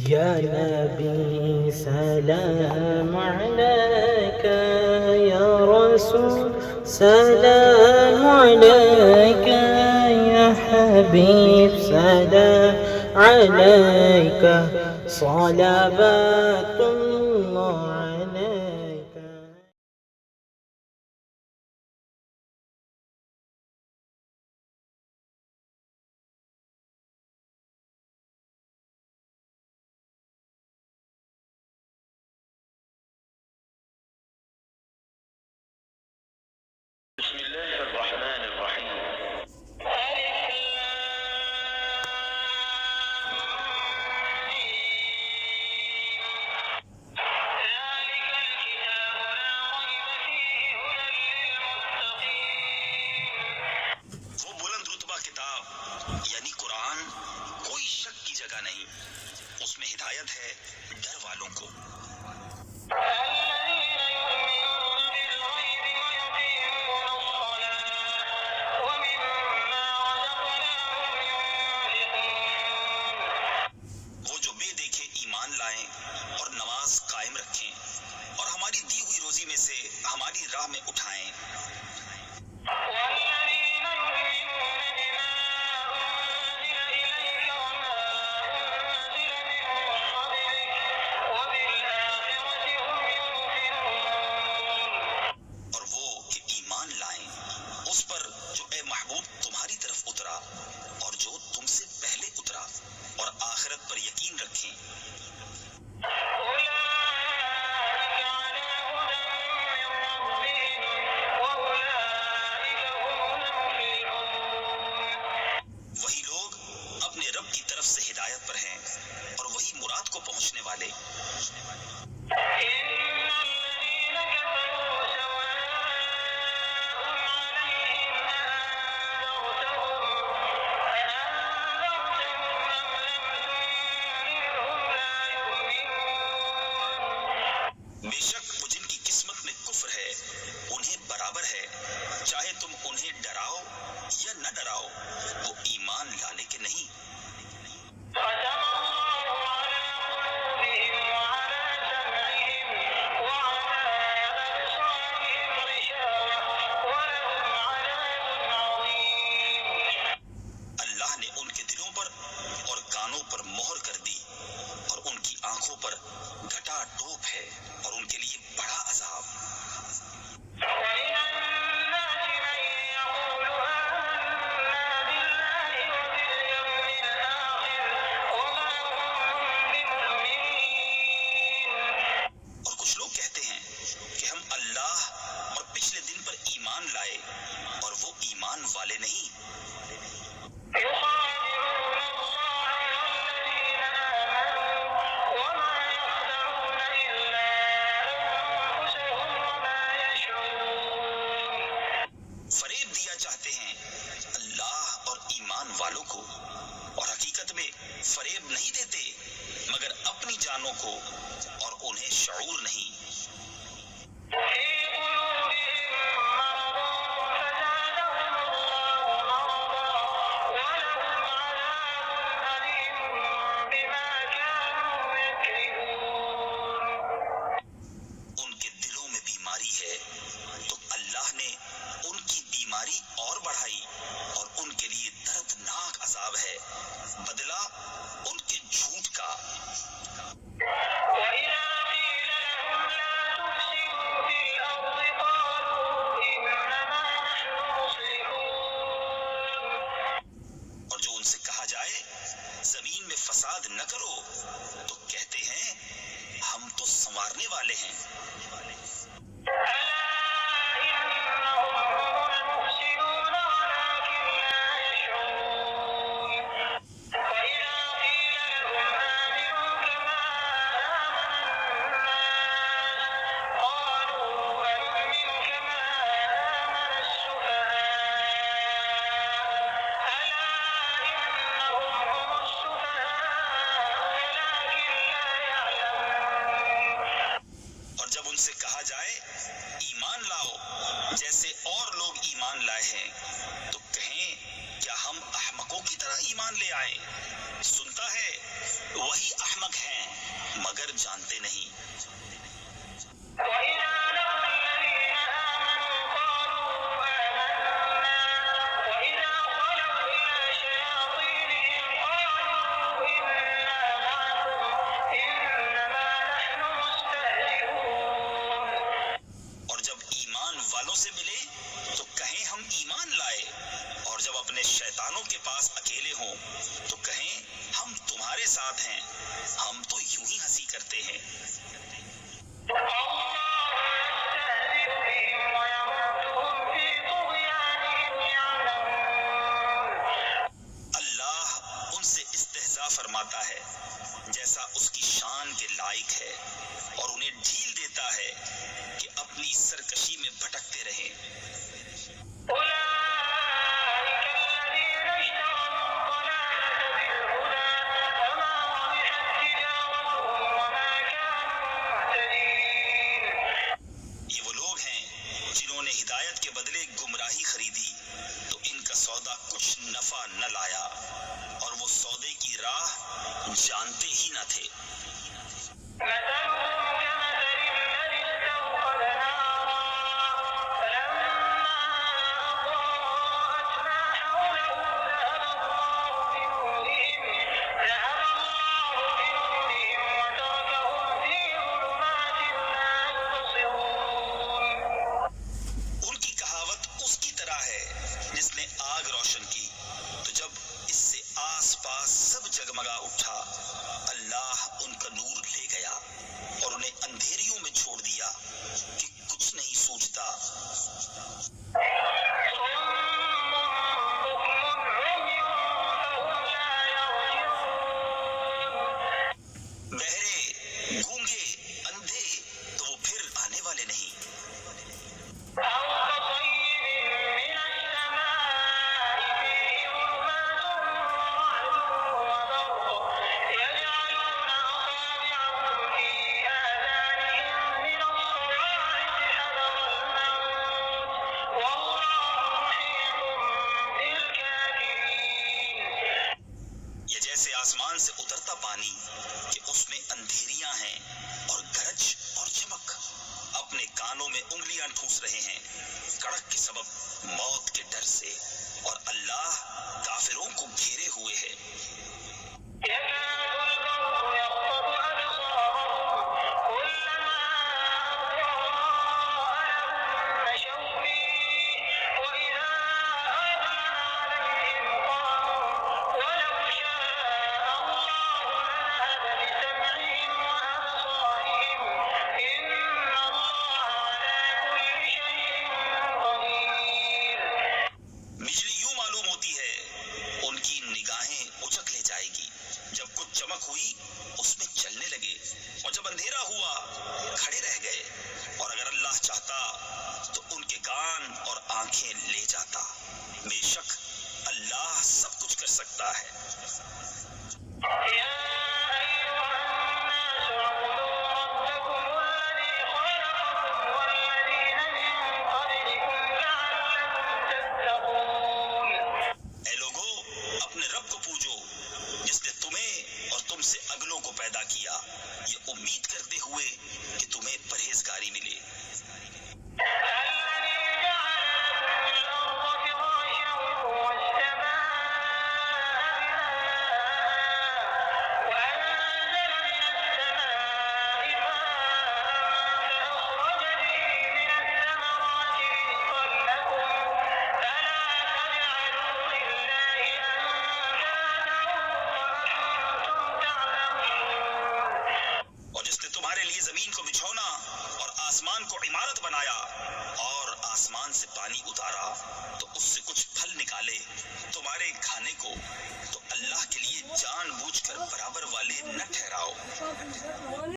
یا نبی سلام علیکہ، یا رسول سلام علیکہ، یا حبیب سلام علیکہ، صلوات اللہ علیکہ۔ بسم اللہ الرحمن الرحیم۔ وہ بلند رتبہ کتاب یعنی قرآن کوئی شک کی جگہ نہیں، اس میں ہدایت ہے ڈر والوں کو۔ وہ جو بے دیکھے ایمان لائیں اور نماز قائم رکھیں اور ہماری دی ہوئی روزی میں سے ہماری راہ میں اٹھائیں۔ اور وہ کہ ایمان لائیں اس پر جو اے محبوب تمہاری طرف اترا اور جو تم سے پہلے اترا، اور آخرت پر یقین رکھیں۔ وہی لوگ اپنے رب کی طرف سے ہدایت پر ہیں اور وہی مراد کو پہنچنے والے۔ بے شک وہ جن کی قسمت میں کفر ہے انہیں برابر ہے، چاہے تم انہیں ڈراؤ یا نہ ڈراؤ، وہ ایمان لانے کے نہیں۔ اللہ نے ان کے دلوں پر اور کانوں پر مہر کر دی، اور ان کی آنکھوں پر گھٹا ٹوپ ہے اور ان کے لیے بڑا عذاب۔ اور کچھ لوگ کہتے ہیں کہ ہم اللہ اور پچھلے دن پر ایمان لائے، اور وہ ایمان والے نہیں۔ فریب دیا چاہتے ہیں اللہ اور ایمان والوں کو، اور حقیقت میں فریب نہیں دیتے مگر اپنی جانوں کو، اور انہیں شعور نہیں۔ ان کے دلوں میں بیماری ہے تو اللہ نے ان کی بیماری اور بڑھائی، اور ان کے لیے دردناک عذاب ہے، بدلہ ان کے جھوٹ کا۔ اور جو ان سے کہا جائے زمین میں فساد نہ کرو تو کہتے ہیں ہم تو سنوارنے والے ہیں۔ اور جب ان سے کہا جائے ہم تو یوں ہی ہنسی کرتے ہیں۔ اللہ ان سے استہزاء فرماتا ہے جیسا اس کی شان کے لائق ہے، اور انہیں ڈھیل دیتا ہے کہ اپنی سرکشی میں بھٹکتے رہیں۔ یہ وہ لوگ ہیں جنہوں نے ہدایت کے بدلے گمراہی خریدی، تو ان کا سودا کچھ نفع نہ لایا، اور وہ سودے کی راہ جانتے ہی نہ تھے۔ ان کی کہاوت اس کی طرح ہے جس نے آگ روشن کی، تو جب اس سے آس پاس سب جگمگا اٹھا، اللہ ان کا نور لے گیا اور انہیں اندھیریوں میں چھوڑ دیا کہ کچھ نہیں سوچتا۔ بہرے، گونگے، اندھے، تو وہ پھر آنے والے نہیں۔ یہ جیسے آسمان سے اترتا پانی کہ اس میں اندھیریاں ہیں، اور گرج اور چمک اپنے کانوں میں انگلیاں ٹھوس رہے ہیں کڑک کے سبب موت کے ڈر سے، اور اللہ کافروں کو گھیرے ہوئے ہے۔ بجلی یوں معلوم ہوتی ہے، ان کی نگاہیں اچک لے جائے گی۔ جب کچھ چمک ہوئی اس میں چلنے لگے، اور جب اندھیرا ہوا کھڑے رہ گئے، اور اگر اللہ چاہتا تو ان کے کان اور آنکھیں لے جاتا۔ بے شک اللہ سب کچھ کر سکتا ہے۔ اے لوگو، اپنے رب کو پوجو جس نے تمہیں اور تم سے اگلوں کو پیدا کیا، یہ امید کرتے ہوئے کہ تمہیں پرہیزگاری ملے۔ اور جس نے تمہارے لیے زمین کو بچھونا اور آسمان کو عمارت بنایا، اور آسمان سے پانی اتارا تو اس سے کچھ پھل نکالے تمہارے کھانے کو، تو اللہ کے لیے جان بوجھ کر برابر والے نہ ٹھہراؤ۔